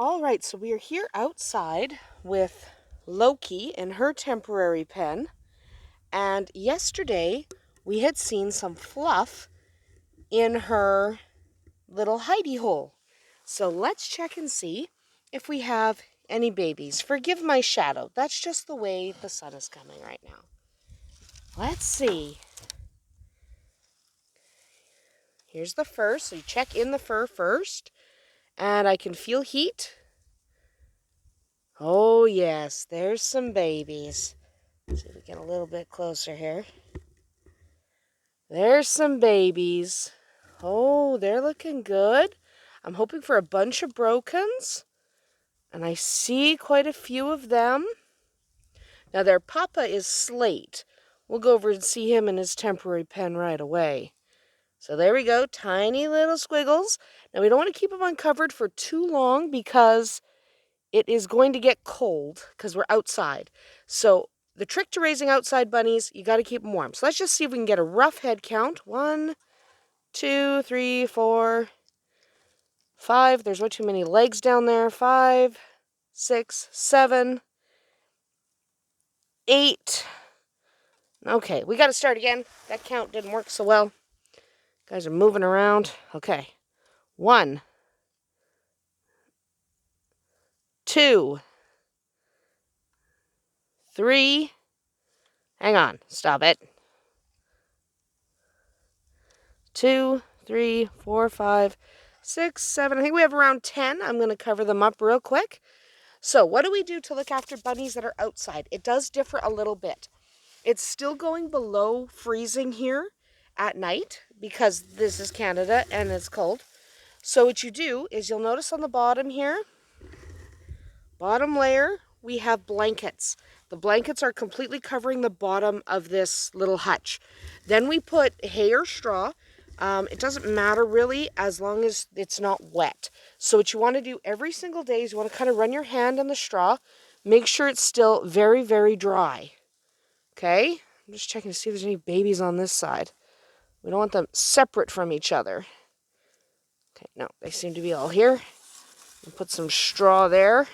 All right, so we are here outside with Loki in her temporary pen. And yesterday we had seen some fluff in her little hidey hole. So let's check and see if we have any babies. Forgive my shadow. That's just the way the sun is coming right now. Let's see. Here's the fur. So you check in the fur first. And I can feel heat. Oh, yes, there's some babies. Let's see if we get a little bit closer here. There's some babies. Oh, they're looking good. I'm hoping for a bunch of brokens. And I see quite a few of them. Now, their papa is Slate. We'll go over and see him in his temporary pen right away. So there we go, tiny little squiggles. Now, we don't want to keep them uncovered for too long because it is going to get cold because we're outside. So the trick to raising outside bunnies, you got to keep them warm. So let's just see if we can get a rough head count. 1, 2, 3, 4, 5. There's way too many legs down there. 5, 6, 7, 8. Okay, we got to start again. That count didn't work so well. Guys are moving around. Okay. 1, 2, 3. Hang on. Stop it. 2, 3, 4, 5, 6, 7. I think we have around 10. I'm going to cover them up real quick. So what do we do to look after bunnies that are outside? It does differ a little bit. It's still going below freezing here at night because this is Canada and it's cold. So what you do is you'll notice on the bottom here, bottom layer, we have blankets. The blankets are completely covering the bottom of this little hutch. Then we put hay or straw. It doesn't matter really as long as it's not wet. So what you want to do every single day is you want to kind of run your hand on the straw. Make sure it's still very, very dry. Okay? I'm just checking to see if there's any babies on this side. We don't want them separate from each other. Okay, no, they seem to be all here. We'll put some straw there.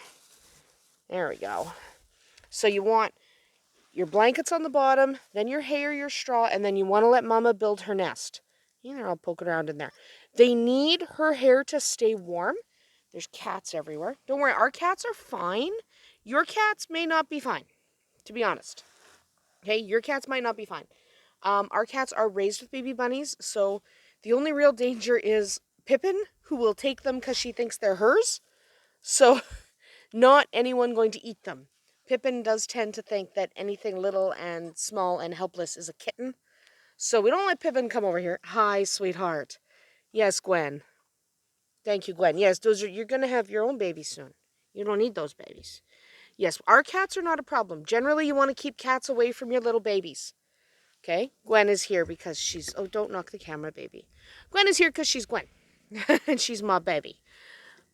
There we go. So you want your blankets on the bottom, then your hay or your straw, and then you want to let Mama build her nest. I'll poke around in there. They need her hair to stay warm. There's cats everywhere. Don't worry, our cats are fine. Your cats may not be fine, to be honest. Okay, your cats might not be fine. Our cats are raised with baby bunnies, so the only real danger is Pippin, who will take them because she thinks they're hers. So not anyone going to eat them. Pippin does tend to think that anything little and small and helpless is a kitten. So we don't let Pippin come over here. Hi, sweetheart. Yes, Gwen. Thank you, Gwen. Yes, you're going to have your own babies soon. You don't need those babies. Yes, our cats are not a problem. Generally, you want to keep cats away from your little babies. Okay? Gwen is here because she's... Oh, don't knock the camera, baby. Gwen is here because she's Gwen. And she's my baby.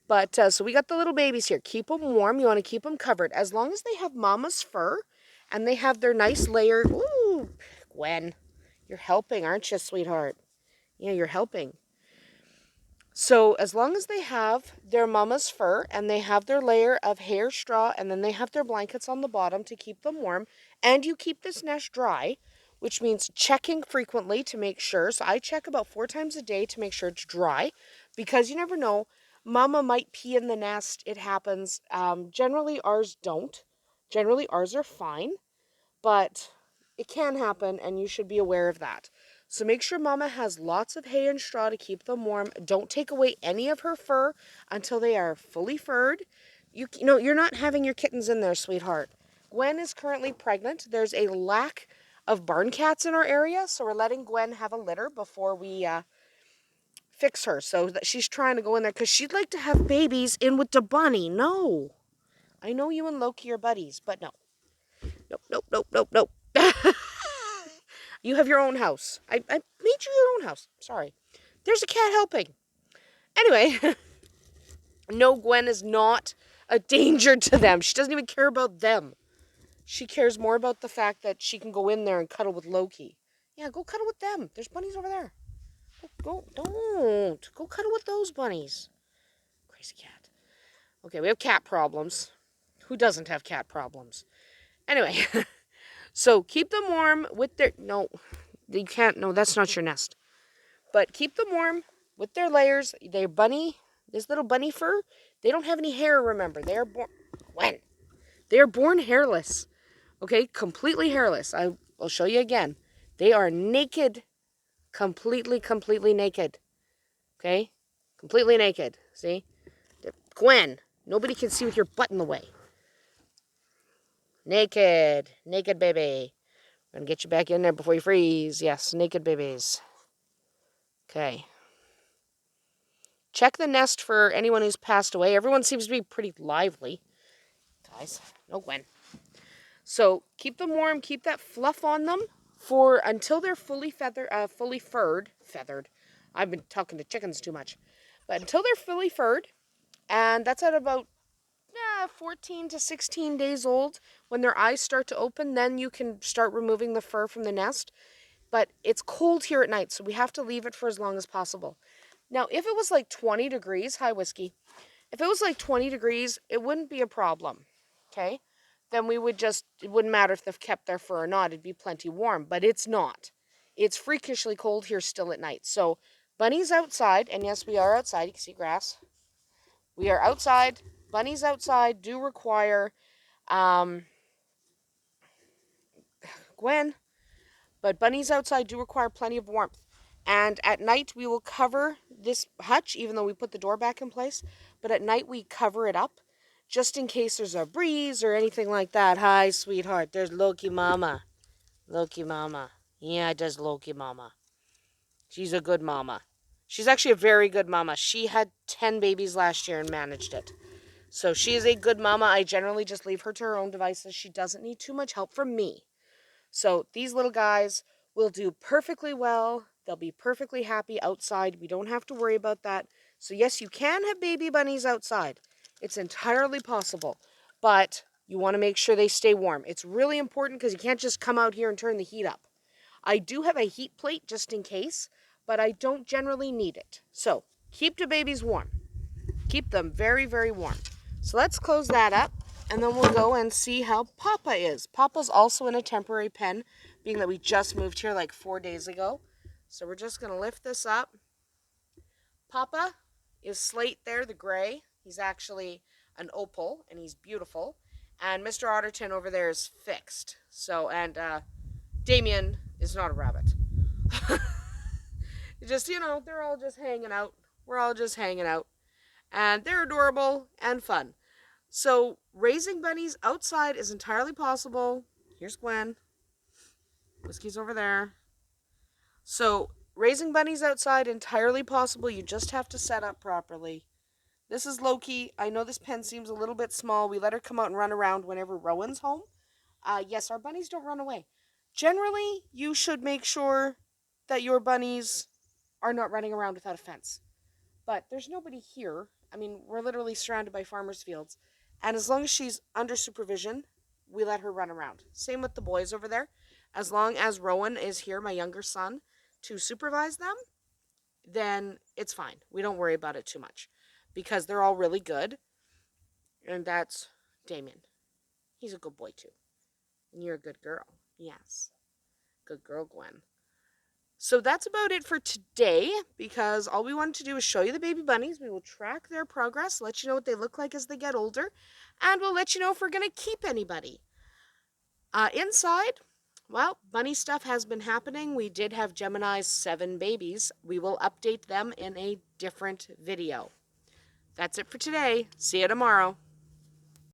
But, so we got the little babies here. Keep them warm. You want to keep them covered. As long as they have mama's fur and they have their nice layered... Ooh, Gwen. You're helping, aren't you, sweetheart? Yeah, you're helping. So as long as they have their mama's fur and they have their layer of hair, straw, and then they have their blankets on the bottom to keep them warm, and you keep this nest dry, which means checking frequently to make sure. So I check about 4 times a day to make sure it's dry because you never know. Mama might pee in the nest. It happens. Generally, ours don't. Generally, ours are fine, but it can happen, and you should be aware of that. So make sure Mama has lots of hay and straw to keep them warm. Don't take away any of her fur until they are fully furred. You know, you're not having your kittens in there, sweetheart. Gwen is currently pregnant. There's a lack of barn cats in our area, so we're letting Gwen have a litter before we fix her. So that she's trying to go in there because she'd like to have babies in with the bunny. No. I know you and Loki are buddies, but no. Nope, nope, nope, nope, nope. You have your own house. I made you your own house. Sorry. There's a cat helping. Anyway, no, Gwen is not a danger to them. She doesn't even care about them. She cares more about the fact that she can go in there and cuddle with Loki. Yeah, go cuddle with them. There's bunnies over there. Don't. Go cuddle with those bunnies. Crazy cat. Okay, we have cat problems. Who doesn't have cat problems? Anyway, so keep them warm with their... No, you can't. No, that's not your nest. But keep them warm with their layers. They're bunny. This little bunny fur. They don't have any hair, remember. They are born... When? They are born hairless. Okay, completely hairless. I'll show you again. They are naked. Completely naked. Okay? Completely naked. See? Gwen, nobody can see with your butt in the way. Naked. Naked baby. I'm going to get you back in there before you freeze. Yes, naked babies. Okay. Check the nest for anyone who's passed away. Everyone seems to be pretty lively. Guys, no Gwen. So keep them warm. Keep that fluff on them for until they're fully furred. Feathered. I've been talking to chickens too much. But until they're fully furred, and that's at about 14 to 16 days old. When their eyes start to open, then you can start removing the fur from the nest. But it's cold here at night, so we have to leave it for as long as possible. Now, if it was like 20 degrees, hi, Whiskey. If it was like 20 degrees, it wouldn't be a problem, okay? Then it wouldn't matter if they've kept their fur or not. It'd be plenty warm, but it's not. It's freakishly cold here still at night. So, Bunnies outside, and yes, we are outside. You can see grass. We are outside. Bunnies outside do require, Gwen, but bunnies outside do require plenty of warmth. And at night, we will cover this hutch, even though we put the door back in place. But at night, we cover it up, just in case there's a breeze or anything like that. Hi, sweetheart. There's Loki Mama. Loki Mama. Yeah, there's Loki Mama. She's a good mama. She's actually a very good mama. She had 10 babies last year and managed it. So she is a good mama. I generally just leave her to her own devices. She doesn't need too much help from me. So these little guys will do perfectly well. They'll be perfectly happy outside. We don't have to worry about that. So yes, you can have baby bunnies outside. It's entirely possible. But you want to make sure they stay warm. It's really important because you can't just come out here and turn the heat up. I do have a heat plate just in case, but I don't generally need it. So keep the babies warm. Keep them very, very warm. So let's close that up, and then we'll go and see how Papa is. Papa's also in a temporary pen, being that we just moved here like 4 days ago. So we're just going to lift this up. Papa is Slate there, the gray. He's actually an opal, and he's beautiful. And Mr. Otterton over there is fixed. So, and Damien is not a rabbit. Just, they're all just hanging out. We're all just hanging out. And they're adorable and fun. So raising bunnies outside is entirely possible. Here's Gwen. Whiskey's over there. So raising bunnies outside, entirely possible. You just have to set up properly. This is Loki. I know this pen seems a little bit small. We let her come out and run around whenever Rowan's home. Yes, our bunnies don't run away. Generally, you should make sure that your bunnies are not running around without a fence. But there's nobody here. I mean, we're literally surrounded by farmers' fields. And as long as she's under supervision, we let her run around. Same with the boys over there. As long as Rowan is here, my younger son, to supervise them, then it's fine. We don't worry about it too much. Because they're all really good. And that's Damien. He's a good boy, too. And you're a good girl. Yes. Good girl, Gwen. So that's about it for today, because all we wanted to do is show you the baby bunnies. We will track their progress, let you know what they look like as they get older, and we'll let you know if we're going to keep anybody. Inside, well, bunny stuff has been happening. We did have Gemini's 7 babies. We will update them in a different video. That's it for today. See you tomorrow.